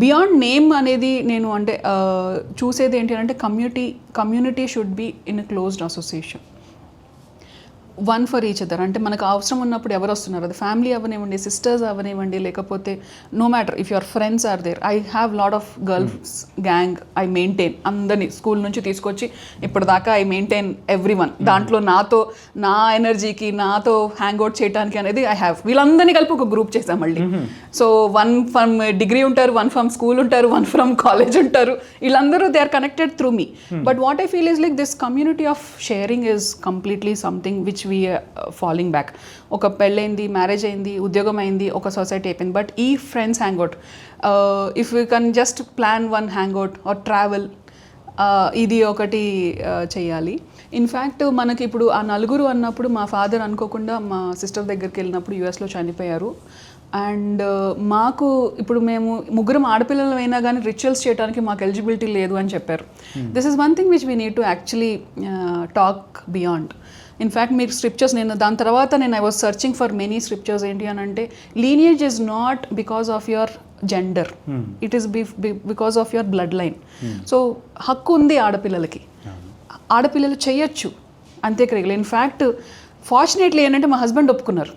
Beyond name అనేది నేను అంటే చూసేది ఏంటి అంటే community should be in closed association, one for each other. అంటే మనకు అవసరం ఉన్నప్పుడు ఎవరు వస్తున్నారు, అది ఫ్యామిలీ అవనివ్వండి, సిస్టర్స్ అవనివ్వండి, లేకపోతే no matter if your friends are there. I have lot of girls gang I maintain, అందరినీ స్కూల్ నుంచి తీసుకొచ్చి ఇప్పటిదాకా ఐ మెయింటైన్ ఎవ్రీ వన్. దాంట్లో నాతో నా ఎనర్జీకి నాతో హ్యాంగ్ అవుట్ చేయడానికి అనేది ఐ హ్యావ్, వీళ్ళందరినీ కలిపి ఒక గ్రూప్ చేశాం మళ్ళీ. సో వన్ ఫ్రమ్ డిగ్రీ ఉంటారు, వన్ ఫ్రమ్ స్కూల్ ఉంటారు, వన్ ఫ్రమ్ కాలేజ్ ఉంటారు, వీళ్ళందరూ they are connected through me. But what I feel is like this community of sharing is completely something which we following back. ఒక పెళ్ళైంది, marriage అయింది, ఉద్యోగం అయింది, ఒక సొసైటీ అయిపోయింది, బట్ ఈ friends hangout, if you can just plan one hangout or travel, ఇది ఒకటి చేయాలి. ఇన్ఫ్యాక్ట్ మనకి ఇప్పుడు ఆ నలుగురు అన్నప్పుడు మా ఫాదర్ అనుకోకుండా మా సిస్టర్ దగ్గరికి వెళ్ళినప్పుడు యూఎస్లో చనిపోయారు. అండ్ మాకు ఇప్పుడు మేము ముగ్గురం ఆడపిల్లలు అయినా కానీ రిచువల్స్ చేయడానికి మాకు ఎలిజిబిలిటీ లేదు అని చెప్పారు. This is one thing which we need to actually talk beyond. In fact మీరు స్క్రిప్చర్స్, నేను దాని తర్వాత I was searching for many scriptures. ఏంటి అని అంటే lineage is not because of your gender, it is because of your blood line. So హక్కు ఉంది ఆడపిల్లలకి, ఆడపిల్లలు చేయొచ్చు అంత్యక్రియలు. ఇన్ఫ్యాక్ట్ ఫార్చునేట్లీ ఏంటంటే మా హస్బెండ్ ఒప్పుకున్నారు.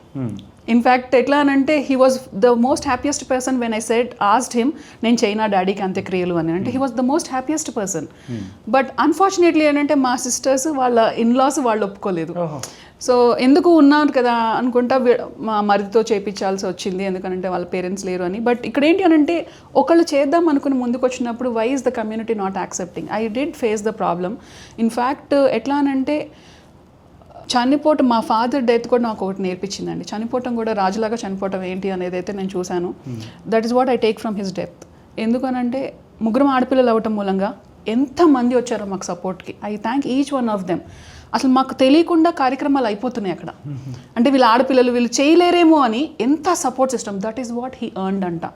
ఇన్ఫ్యాక్ట్ ఎట్లా అనంటే he was the most happiest person when I said asked him నేను చైనా డాడీకి అంత్యక్రియలు అని అంటే he was the most happiest person. But unfortunately ఏంటంటే మా సిస్టర్స్ వాళ్ళ ఇన్లాస్ వాళ్ళు ఒప్పుకోలేదు. సో ఎందుకు ఉన్నారు కదా అనుకుంటా మా మరిదితో చేయించాల్సి వచ్చింది, ఎందుకంటే వాళ్ళ పేరెంట్స్ లేరు అని. బట్ ఇక్కడ ఏంటి అని అంటే ఒకళ్ళు చేద్దాం అనుకుని ముందుకు వచ్చినప్పుడు why is the community not accepting? I did face the problem. In fact ఎట్లా అనంటే చనిపోవటం, మా ఫాదర్ డెత్ కూడా నాకు ఒకటి నేర్పించిందండి. చనిపోవటం కూడా రాజులాగా చనిపోవటం ఏంటి అనేది అయితే నేను చూశాను. That is what I take from his death. ఎందుకనంటే ముగ్గురం ఆడపిల్లలు అవ్వటం మూలంగా ఎంతమంది వచ్చారో మాకు సపోర్ట్కి. I thank each one of them. అసలు మాకు తెలియకుండా కార్యక్రమాలు అయిపోతున్నాయి అక్కడ. అంటే వీళ్ళ ఆడపిల్లలు వీళ్ళు చేయలేరేమో అని ఎంత support system. That is what he earned అంట.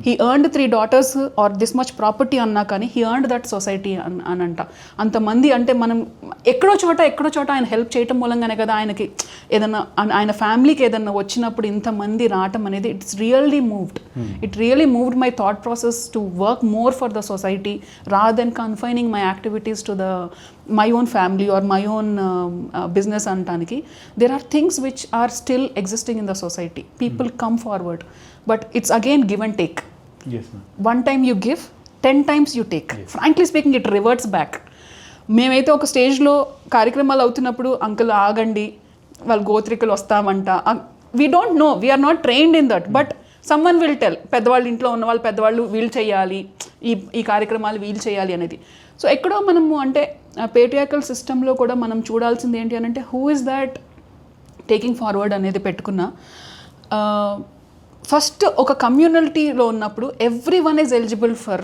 He earned 3 daughters or this much property అన్నా కానీ హీ ఎర్న్డ్ దట్ సొసైటీ అని అంట. అంతమంది అంటే మనం ఎక్కడో చోట ఆయన హెల్ప్ చేయటం మూలంగానే కదా ఆయనకి ఏదన్నా ఆయన ఫ్యామిలీకి ఏదన్నా వచ్చినప్పుడు ఇంతమంది రావటం అనేది it's really moved. It really moved my thought process to work more for the society rather than confining my activities to the my own family or my own business antaniki. There are things which are still existing in the society. People come forward, but it's again give and take. Yes ma'am. One time you give, 10 times you take. Yes. Frankly speaking, it reverts back. మేమైతే ఒక స్టేజ్లో కార్యక్రమాలు అవుతున్నప్పుడు uncle ఆగండి, వాళ్ళు గోత్రికలు వస్తామంట, we don't know, we're not trained in that, but someone will tell. పెద్దవాళ్ళు ఇంట్లో ఉన్న వాళ్ళు పెద్దవాళ్ళు వీళ్ళు చేయాలి, ఈ కార్యక్రమాలు వీళ్ళు చేయాలి అనేది. సో ఎక్కడో మనము అంటే పేట్రియార్కల్ సిస్టంలో కూడా మనం చూడాల్సింది ఏంటి అని అంటే who is that taking forward అనేది పెట్టుకున్నా. ఫస్ట్ ఒక కమ్యూనిటీలో ఉన్నప్పుడు every one is eligible for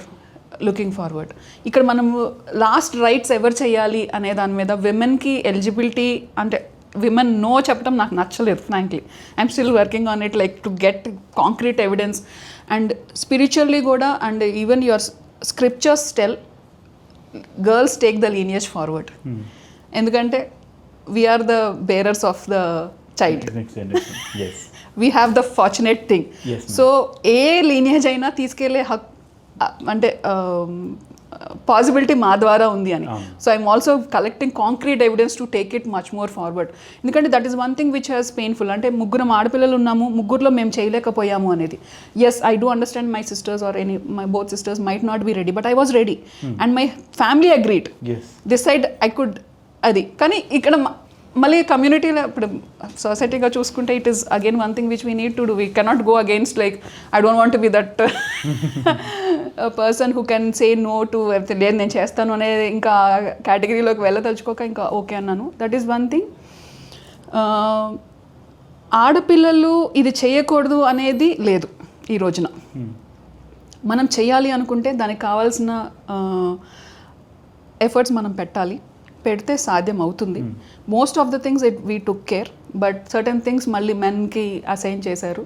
looking forward. ఇక్కడ మనము లాస్ట్ రైట్స్ ఎవరు చేయాలి అనే దాని మీద విమెన్కి ఎలిజిబిలిటీ అంటే విమెన్ నో చెప్పడం నాకు నచ్చలేదు frankly. I'm still working on it like to get concrete evidence. And spiritually కూడా and even your scriptures tell girls take the lineage forward. ఎందుకంటే we are the bearers of the child. Yes. We have the fortunate thing. Yes, so ఏ lineage అయినా తీసుకెళ్లే అంటే possibility మా ద్వారా ఉంది అని. So I'm also collecting concrete evidence to take it much more forward. ఎందుకంటే that is one thing which has painful. అంటే ముగ్గురం ఆడపిల్లలు ఉన్నాము, ముగ్గురులో మేము చేయలేకపోయాము అనేది. Yes, I do understand my sisters or my both sisters might not be ready, but I was ready and my family agreed. This side I could అది. కానీ ఇక్కడ మళ్ళీ కమ్యూనిటీలో ఇప్పుడు సొసైటీగా చూసుకుంటే it is again one thing which we need to do. We cannot go against like I don't want to be that person who can say no to లేదు నేను చేస్తాను అనే ఇంకా కేటగిరీలోకి వెళ్ళదలుచుకోక ఇంకా ఓకే అన్నాను. That is one thing. ఆడపిల్లలు ఇది చేయకూడదు అనేది లేదు ఈ రోజున. మనం చేయాలి అనుకుంటే దానికి కావాల్సిన ఎఫర్ట్స్ మనం పెట్టాలి, పెడితే సాధ్యం అవుతుంది. Most of the things we took care, but certain things మళ్ళీ మెన్కి అసైన్ చేశారు.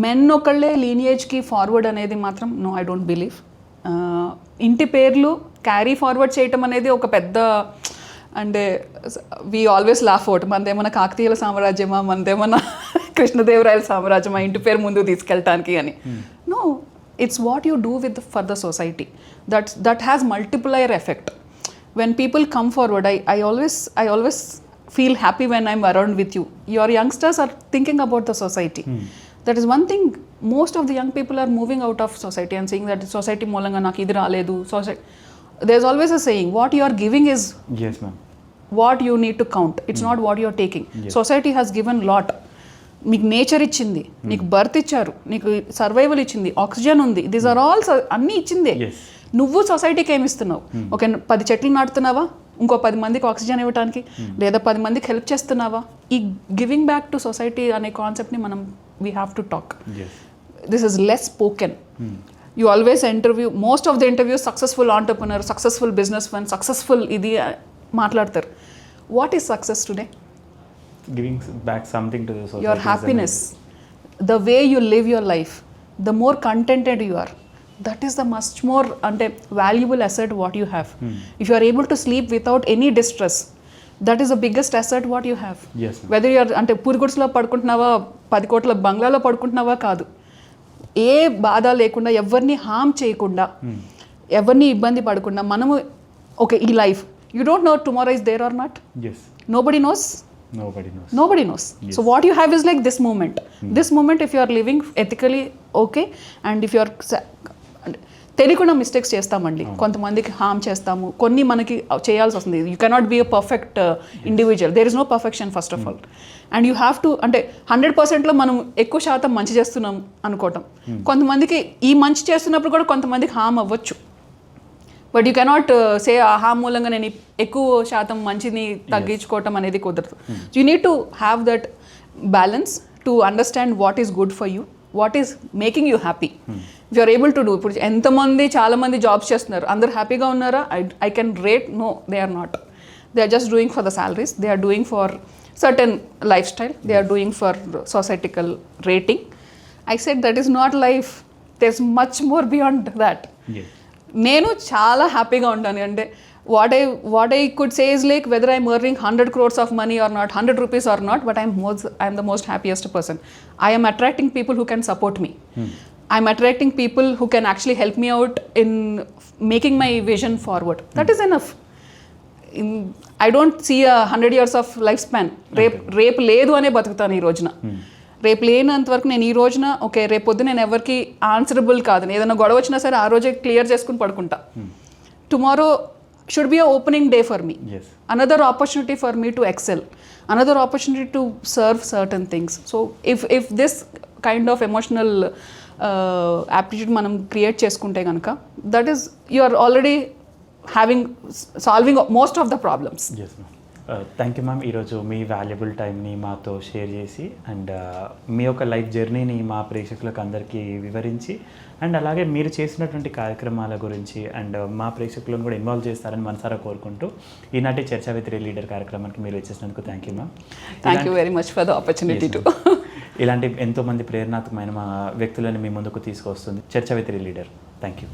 మెన్ ఒకళ్ళే లీనియేజ్కి ఫార్వర్డ్ అనేది మాత్రం నో, ఐ డోంట్ బిలీవ్. ఇంటి పేర్లు క్యారీ ఫార్వర్డ్ చేయటం అనేది ఒక పెద్ద అంటే వీ ఆల్వేస్ లాఫ్ అవుట్. మనదేమన్నా కాకతీయుల సామ్రాజ్యమా, మనదేమన్నా కృష్ణదేవరాయల సామ్రాజ్యమా ఇంటి పేరు ముందు తీసుకెళ్ళటానికి అని. No, it's what you do with for the society that has multiplier effect. When people come forward, I always feel happy when I'm around with you. Your youngsters are thinking about the society. That is one thing. Most of the young people are moving out of society and saying that society మూలంగా నాకు ఇది రాలేదు. There's always a saying, what you are giving is yes ma'am, what you need to count. It's not what you are taking. Society has given lot. మీకు nature ఇచ్చింది, నీకు birth ఇచ్చారు, నీకు survival ఇచ్చింది, ఆక్సిజన్ ఉంది, దీస్ ఆర్ ఆల్ అన్నీ ఇచ్చిందే. నువ్వు సొసైటీకి ఏమి ఇస్తున్నావు? ఒక 10 చెట్లు నాటుతున్నావా ఇంకో 10 మందికి ఆక్సిజన్ ఇవ్వడానికి, లేదా 10 మందికి హెల్ప్ చేస్తున్నావా? ఈ గివింగ్ బ్యాక్ టు సొసైటీ అనే కాన్సెప్ట్ని మనం we have to talk. This is less spoken. You always interview, most of the interviews successful entrepreneur, successful business man, successful ఇది మాట్లాడతారు. What is success today? giving back something to the society. Your happiness, the way you live your life, the more contented you are, that is the much more valuable asset what you have. If you are able to sleep without any distress, that is the biggest asset what you have. Yes, whether you are పూరిగుడిసలో పడుకుంటున్నావా, 10 కోట్ల బంగ్లాలో పడుకుంటున్నావా కాదు, ఏ బాధ లేకుండా, ఎవరిని హామ్ చేయకుండా, ఎవరిని ఇబ్బంది పడకుండా మనము ఓకే ఈ life, you don't know tomorrow is there or not. Nobody knows. Nobody knows. Yes. So what you have is like this moment. This moment, if you are living ethically okay, and if you are తెలియకుండా mistakes చేస్తామండి, కొంతమందికి harm చేస్తాము, కొన్ని మనకి చేయాల్సి వస్తుంది. You cannot be a perfect individual. There is no perfection first of all. And you have to 100%లో మనం ఎక్కువ శాతం మంచి చేస్తున్నాం అనుకోవటం. కొంతమందికి ఈ మంచి చేస్తున్నప్పుడు కూడా కొంతమందికి హామ్ అవ్వచ్చు. బట్ యూ కెనాట్ సే ఆహా మూలంగా నేను ఎక్కువ శాతం మంచిని తగ్గించుకోవటం అనేది కుదరదు. You need to have that balance to understand what is good for you, what is making you happy. You are able to do. ఇప్పుడు ఎంతమంది చాలామంది జాబ్స్ చేస్తున్నారు, అందరు హ్యాపీగా ఉన్నారా? I can rate no, they are not. They are just doing for the salaries, they are doing for certain life style, they are doing for societical rating. I said that is not life, there is much more beyond that. నేను చాలా హ్యాపీగా ఉంటాను. అంటే what I could say is like whether I'm earning 100 crores of money or not, 100 rupees or not, but I'm the most happiest person. I'm attracting people who can support me. I'm attracting people who can actually help me out in making my vision forward. That is enough. I don't see 100 years of life span. రేపు లేదు అనే బతుకుతాను ఈ రోజున. రేపు లేనంత వరకు నేను ఈ రోజున ఓకే, రేపు పొద్దు నేను ఎవరికి ఆన్సరబుల్ కాదు, ఏదైనా గొడవ వచ్చినా సరే ఆ రోజే క్లియర్ చేసుకుని పడుకుంటా. Tomorrow should be a opening day for me, another opportunity for me to excel, another opportunity to serve certain things. So if this kind of emotional aptitude మనం క్రియేట్ చేసుకుంటే కనుక, that is you are already solving most of the problems. Thank you ma'am. ఈరోజు మీ valuable టైంని మాతో share చేసి and మీ యొక్క life జర్నీని మా ప్రేక్షకులకు అందరికీ వివరించి అండ్ అలాగే మీరు చేసినటువంటి కార్యక్రమాల గురించి అండ్ మా ప్రేక్షకులను కూడా ఇన్వాల్వ్ చేస్తారని మనసారా కోరుకుంటూ ఈనాటి చర్చా విత్ లీడర్ కార్యక్రమానికి మీరు వచ్చేసినందుకు thank you ma'am. Thank you very much for the opportunity to. ఇలాంటి ఎంతోమంది ప్రేరణాత్మకమైన మా వ్యక్తులను మీ ముందుకు తీసుకొస్తుంది చర్చా విత్ లీడర్. Thank you.